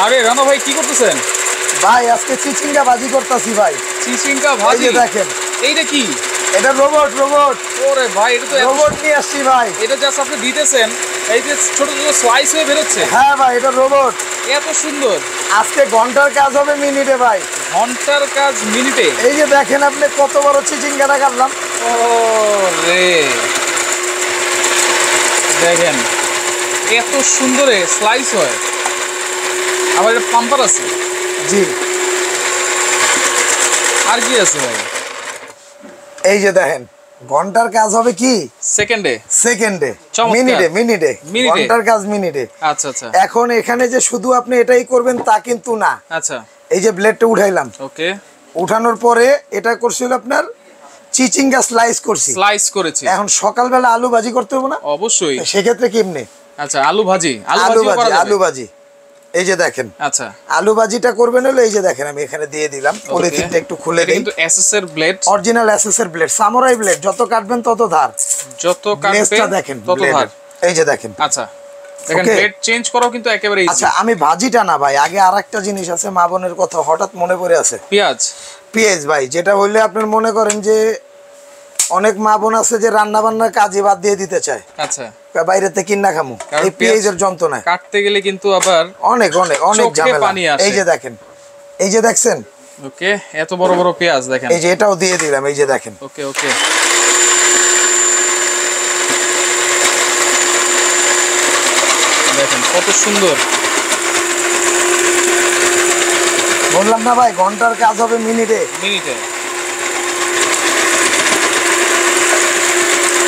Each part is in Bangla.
আরে রানা ভাই কি করতেছেন? ভাই আজকে চিচিঙ্গা ভাজি করতেছি ভাই। চিচিঙ্গা ভাজি? এই যে দেখেন। এইটা কি? এটা রোবট। ওরে ভাই এটা তো রোবট নিয়ে আসছি ভাই। এটা জাস্ট আপনি দিতেছেন, এই যে ছোট ছোট স্লাইস হয়ে বের হচ্ছে। হ্যাঁ ভাই এটা রোবট। এত সুন্দর। আজকে ঘন্টার কাজ হবে মিনিটে ভাই। ঘন্টার কাজ মিনিটে? এই যে দেখেন আপনি কত বড় চিচিঙ্গাটা কাটলাম। ও রে, দেখেন এত সুন্দরে স্লাইস হয়। আবার এটা পাম্পার আছে। জি। আর কি আছে ভাই? এই যে দেখেন ঘন্টার কাজ হবে কি সেকেন্ডে? মিনিটে। ঘন্টার কাজ মিনিটে। আচ্ছা আচ্ছা। এখন এখানে যে শুধু আপনি এটাই করবেন তা কিন্তু না। আচ্ছা। এই যে ব্লেডটা উঠাইলাম। ওকে। উঠানোর পরে এটা করছিল আপনার চিচিঙ্গা স্লাইস করেছি। এখন সকালবেলা আলু ভাজি করতে হবে না? অবশ্যই। সেক্ষেত্রে কেমনে? আচ্ছা আলু ভাজি। আলু ভাজি এই যে দেখেন। আচ্ছা আলু ভাজিটা করবেন হলো এই যে দেখেন আমি এখানে দিয়ে দিলাম। পলিথিনটা একটু খুলে দেই। কিন্তু এসএস এর ব্লেড, অরিজিনাল এসএস এর ব্লেড, সামুরাই ব্লেড। যত কাটবেন তত ধার, যত কাটবেন দেখেন তত ধার। এই যে দেখেন। আচ্ছা দেখেন ব্লেড চেঞ্জ করাও কিন্তু একেবারে ইজি। আচ্ছা আমি ভাজিটা না ভাই, আগে আরেকটা জিনিস আছে, মা বোনের কথা হঠাৎ মনে পড়ে আছে। পেঁয়াজ ভাই, যেটা হইলে আপনার মনে করেন যে অনেক মা বোন আছে যে রান্না বান্নার কাজে বাদ দিয়ে দিতে চায়। আচ্ছা বাইরেতে কিনা খামু, এই পেঁয়াজের যন্ত্রণায় কাটতে গেলে কিন্তু আবার অনেক ঝামেলা। এই যে দেখেন, এই যে দেখছেন। ওকে, এত বড় বড় পেঁয়াজ দেখেন। এই যে এটাও দিয়ে দিলাম। এই যে দেখেন। ওকে ওকে। দেখেন কত সুন্দর। বললাম না ভাই ঘন্টার কাজ হবে মিনিটে।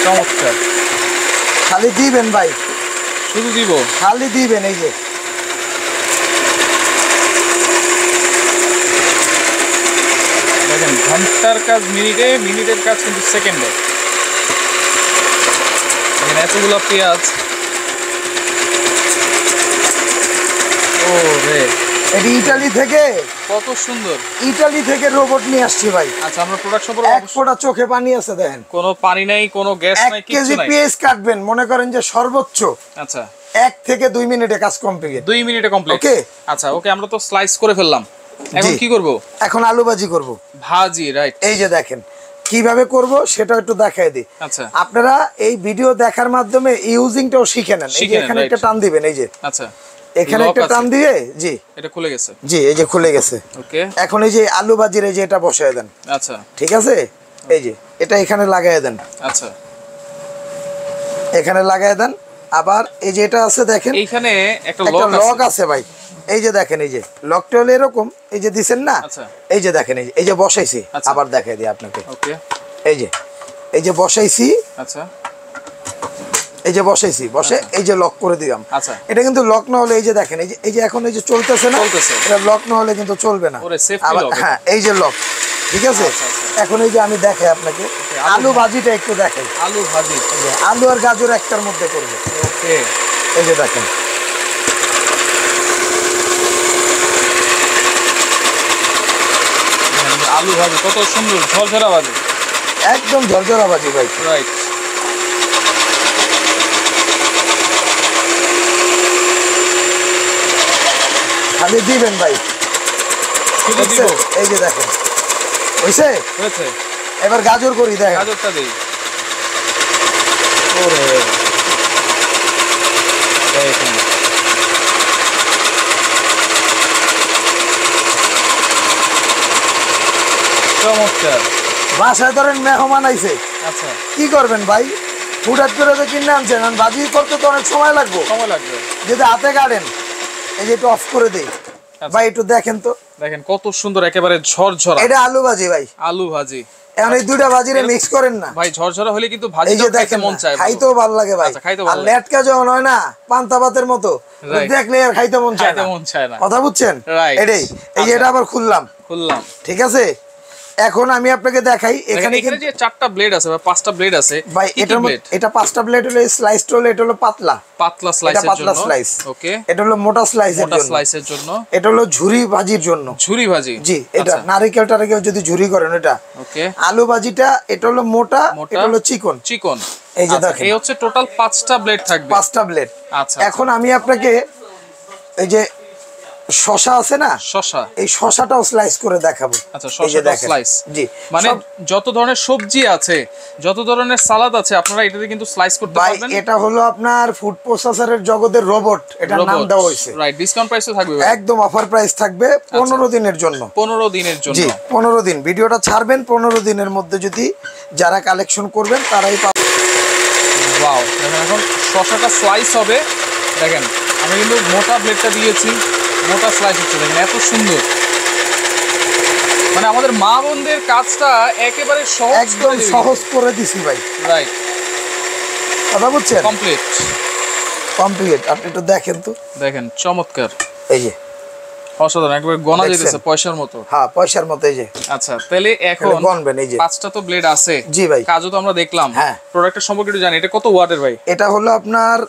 চমৎকার। খালি দিবেন ভাই, শুধু দিব, খালি দিবেন। এই যে দেখেন ঘন্টার কাজ মিনিটে, মিনিটের কাজ কিন্তু সেকেন্ডে। দেখেন এতগুলো পেঁয়াজ। ও রে, এটি ইতালি থেকে। কত সুন্দর। ইতালি থেকে রোবট নিয়ে আসছি ভাই। আচ্ছা আমরা প্রোডাকশন করব। এক ফোঁটা চোখে পানি আছে দেখেন। কোনো পানি নাই, কোনো গ্যাস নাই, কিছু নাই। 1 কেজি পেঁয়াজ কাটবেন, মনে করেন যে সর্বোচ্চ আচ্ছা 1 থেকে 2 মিনিটে কাজ কমপ্লিট। 2 মিনিটে কমপ্লিট। ওকে। আচ্ছা ওকে, আমরা তো স্লাইস করে ফেললাম। এখন কি করব? এখন আলু ভাজি করব। ভাজি, রাইট। এই যে দেখেন কিভাবে করব সেটা একটু দেখাই দিই। আচ্ছা আপনারা এই ভিডিও দেখার মাধ্যমে ইউজিংটাও শিখে নেন। এই যে এখানে একটা টান দিবেন। এই যে আচ্ছা এখানে একটা টান দিয়ে, জি এটা খুলে গেছে। জি এই যে খুলে গেছে। ওকে। এখন এই যে আলু ভাজির এই যে এটা বসায় দেন। আচ্ছা ঠিক আছে। এই যে এটা এখানে লাগায় দেন। আচ্ছা এখানে লাগায় দেন। আবার এই যে এটা আছে দেখেন, এইখানে একটা লক আছে ভাই। এই যে দেখেন, এই যে লকটা হলো এরকম। এই যে দিছেন না। আচ্ছা এই যে দেখেন, এই যে বসাইছি। আবার দেখাই দিই আপনাকে। ওকে। এই যে বসাইছি। আচ্ছা এই যে বসাইছি, বসে এই যে লক করে দিলাম। আচ্ছা এটা কিন্তু লক না হলে এই যে দেখেন, এই যে এখন এই যে চলতেছে না, এটা লক না হলে কিন্তু চলবে না। আবার হ্যাঁ এই যে লক। ঠিক আছে। এখন এই যে আমি দেখাই আপনাকে আলু ভাজিটা একটু দেখাই। আলু ভাজি, আলু আর গাজর একটার মধ্যে করবে। ওকে। এই যে দেখেন আলু ভাজি কত সুন্দর ঝরঝরা ভাজি, একদম ঝরঝরা ভাজি ভাই। রাইট। খালি দিবেন ভাই, এই যে দেখেন হয়েছে। এবার গাজর করি, দেখেন গাজরটা দেই। দেখেন চমৎকার। বাসায় ধরেন মেহমান আইছে। আচ্ছা কি করবেন ভাই? হুটাৎ করে তো কিনে আনছেন, ভাজি করতে তো অনেক সময় লাগবে। যদি হাতে কাটেন। এই যে একটু অফ করে দেই ভাই, একটু দেখেন তো। দেখেন কত সুন্দর, একেবারে ঝরঝরা। এটা আলু ভাজি ভাই, আলু ভাজি। এখন এই দুইটা ভাজিরে মিক্স করেন না ভাই, ঝরঝরা হলে কিন্তু ভাজিটা খাইতে মন চায়, খাইতেও ভালো লাগে ভাই। আর লেটকা যখন হয় না পান্তা ভাতের মতো, দেখলে আর খাইতে মন চায় না। কথা বুঝছেন? এটাই। এই যে এটা আবার খুললাম। ঠিক আছে। এখন আমি আপনাকে দেখাই এখানে যে 4টা ব্লেড আছে বা 5টা ব্লেড আছে ভাই। এটা 5টা ব্লেড হলো স্লাইস রোল। এটা হলো পাতলা স্লাইসের জন্য। ওকে। এটা হলো মোটা স্লাইসের জন্য। এটা হলো ঝুরি ভাজির জন্য। ঝুরি ভাজি, জি। এটা নারকেল টারকেল যদি ঝুরি করেন এটা। ওকে। আলু ভাজিটা এটা হলো মোটা, এটা হলো চিকন। এই যে দেখেন, এই হচ্ছে টোটাল 5টা ব্লেড থাকবে। 5টা ব্লেড। আচ্ছা। এখন আমি আপনাকে এই যে শসা আছে না, শসা, এই শসাটাও স্লাইস করে দেখাবো। আচ্ছা, শসাটা স্লাইস। জি, মানে যত ধরনের সবজি আছে, যত ধরনের সালাদ আছে, আপনারা এটাতে কিন্তু স্লাইস করতে পারবেন। এটা হলো আপনার ফুড প্রসেসরের জগতের রোবট, এটা নাম দেওয়া হয়েছে। রাইট, ডিসকাউন্ট প্রাইসে থাকবে, একদম অফার প্রাইস থাকবে 15 দিনের জন্য। 15 দিনের জন্য। জি, 15 দিন ভিডিওটা ছাড়বেন, 15 দিনের মধ্যে যদি যারা কালেকশন করবেন তারাই পাবেন। ওয়াও, দেখেন এখন শসাটা স্লাইস হবে। দেখেন আমি কিন্তু মোটা ব্লেডটা দিয়েছি, মোটা স্লাইস হচ্ছে, দেখেন এত সুন্দর। মানে আমাদের মা বোনদের কাজটা একেবারে সহজ, একদম সহজ করে দিছি ভাই। রাইট, কথা বুঝছেন? কমপ্লিট। আপনি একটু দেখেন তো, দেখেন চমৎকার। এই যে অসাধারণ, একবার গোনা যেতেছে পয়সার মতো। হ্যাঁ, পয়সার মতো। এই যে আচ্ছা, তাহলে এখন গণবেন। এই যে 5টা তো ব্লেড আছে। জি ভাই, কাজও তো আমরা দেখলাম। হ্যাঁ, প্রোডাক্টের সম্পর্কে একটু জানি, এটা কত ওয়াটের ভাই? এটা হলো আপনার,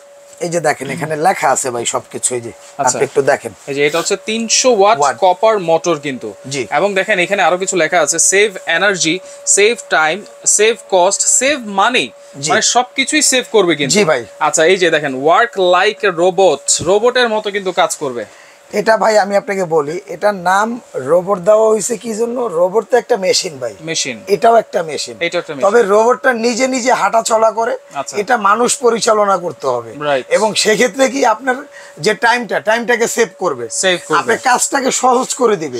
এই যে দেখেন এখানে লেখা আছে ভাই সবকিছু। এই যে আপনি একটু দেখেন, এই যে এটা হচ্ছে 300 ওয়াট কপার মোটর কিন্তু। জি, এবং দেখেন এখানে আরো কিছু লেখা আছে, save energy, save time, save cost, save মানি, মানে সবকিছুই সেভ করবে কিন্তু। জি ভাই। আচ্ছা, এই যে দেখেন ওয়ার্ক লাইক রোবট, রোবটের মতো কিন্তু কাজ করবে। এটা ভাই আমি আপনাকে বলি, এটার নাম রোবট দেওয়া হয়েছে কি জন্য? রোবট তো একটা মেশিন ভাই, মেশিন, এটাও একটা মেশিন। তবে তবে রোবটটা নিজে নিজে হাঁটা চলা করে, এটা মানুষ পরিচালনা করতে হবে। এবং সেক্ষেত্রে কি আপনার যে টাইমটাকে সেভ করবে, আপনার কাজটাকে সহজ করে দিবে।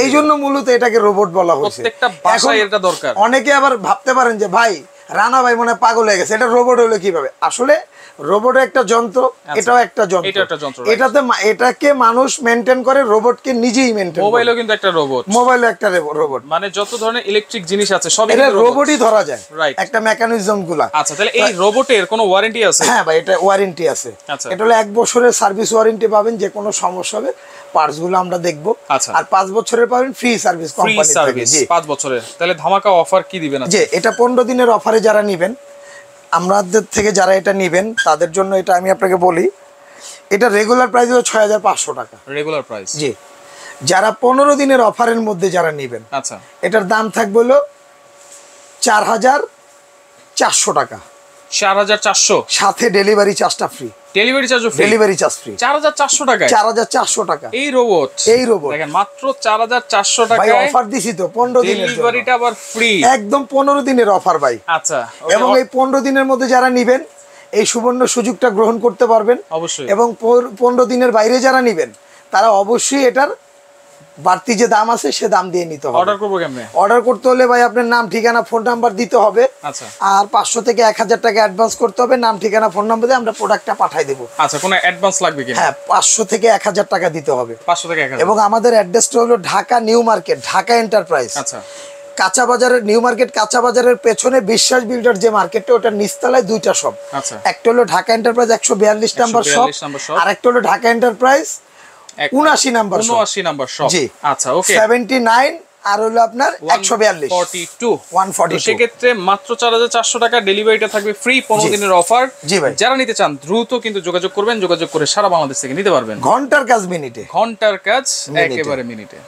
এই জন্য মূলত এটাকে রোবট বলা হয়েছে। প্রত্যেকটা বাসায় এটা দরকার। অনেকে আবার ভাবতে পারেন যে ভাই রানা ভাই মনে পাগল হয়ে গেছে, এটা রোবট হলো কিভাবে? আসলে রোবট একটা যন্ত্র, এটাও একটা যন্ত্র। এটাকে মানুষ মেনটেন করে, রোবটকে নিজেই মেনটেন করে। মোবাইলও কিন্তু একটা রোবট, মোবাইলও একটা রোবট। মানে যত ধরনের ইলেকট্রিক জিনিস আছে সব এটা রোবটই ধরা যায়, একটা মেকানিজম গুলা। আচ্ছা, তাহলে এই রোবটের কোনো ওয়ারেন্টি আছে? হ্যাঁ ভাই, এটা ওয়ারেন্টি আছে। এটা হলো 1 বছরের সার্ভিস ওয়ারেন্টি পাবেন, যে কোনো সমস্যা হবে পার্টস গুলো আমরা দেখবো। আর 5 বছরের পাবেন ফ্রি সার্ভিস কোম্পানি থেকে। জি, 5 বছরের। তাহলে ধামাকা অফার কি দিবেন? যে এটা 15 দিনের অফারে যারা নেবেন, আমাদের থেকে যারা এটা নেবেন তাদের জন্য এটা আমি আপনাকে বলি, এটা রেগুলার প্রাইস হলো 6500 টাকা রেগুলার প্রাইস। জি, যারা 15 দিনের অফারের মধ্যে যারা নেবেন, আচ্ছা, এটার দাম থাকবে হলো 4400 টাকা। 4400, সাথে ডেলিভারি চার্জটা ফ্রি। ডেলিভারি চার্জও ফ্রি। ডেলিভারি চার্জ ফ্রি 4400 টাকা। 4400 টাকা এই রোবট দেখেন মাত্র 4400 টাকায়। ভাই অফার দিছি তো 15 দিনের জন্য, ডেলিভারিটা আবার ফ্রি, একদম 15 দিনের অফার ভাই। আচ্ছা, এবং এই 15 দিনের মধ্যে যারা নেবেন এই সুবর্ণ সুযোগটা গ্রহণ করতে পারবেন অবশ্যই। এবং 15 দিনের বাইরে যারা নেবেন তারা অবশ্যই এটার বাড়তি যে দাম আছে সে দাম দিয়ে নিতে হবে। অর্ডার করব কেমনে? অর্ডার করতে হলে ভাই আপনার নাম, ঠিকানা, ফোন নাম্বার দিতে হবে। আচ্ছা, আর 500 থেকে 1000 টাকা অ্যাডভান্স করতে হবে। নাম, ঠিকানা, ফোন নাম্বার দিয়ে আমরা প্রোডাক্টটা পাঠিয়ে দেব। আচ্ছা, কোনো অ্যাডভান্স লাগবে কি? হ্যাঁ, 500 থেকে 1000 টাকা দিতে হবে। 500 থেকে 1000। এবং আমাদের অ্যাড্রেসটা হলো Dhaka new market, Dhaka enterprise. আচ্ছা, কাঁচা বাজারের, নিউ মার্কেট কাঁচা বাজারের পেছনে বিশ্বাস বিল্ডার যে মার্কেটটা, ওটার নিচতলায় 2টা শপ। আচ্ছা, একটা হলো ঢাকা এন্টারপ্রাইজ 142 নাম্বার শপ, আর একটা হলো Dhaka enterprise 79 number shop. 79 number shop. জি, আচ্ছা, ওকে। 79 আর হলো আপনার 142 সেক্ষেত্রে মাত্র 4400 টাকা ডেলিভারিটা থাকবে ফ্রি, 15 দিনের অফার। জি ভাই, যারা নিতে চান দ্রুত কিন্তু যোগাযোগ করবেন, যোগাযোগ করে সারা বাংলাদেশ থেকে নিতে পারবেন। ঘন্টার কাজ মিনিটে, ঘন্টার কাজ একেবারে মিনিটে।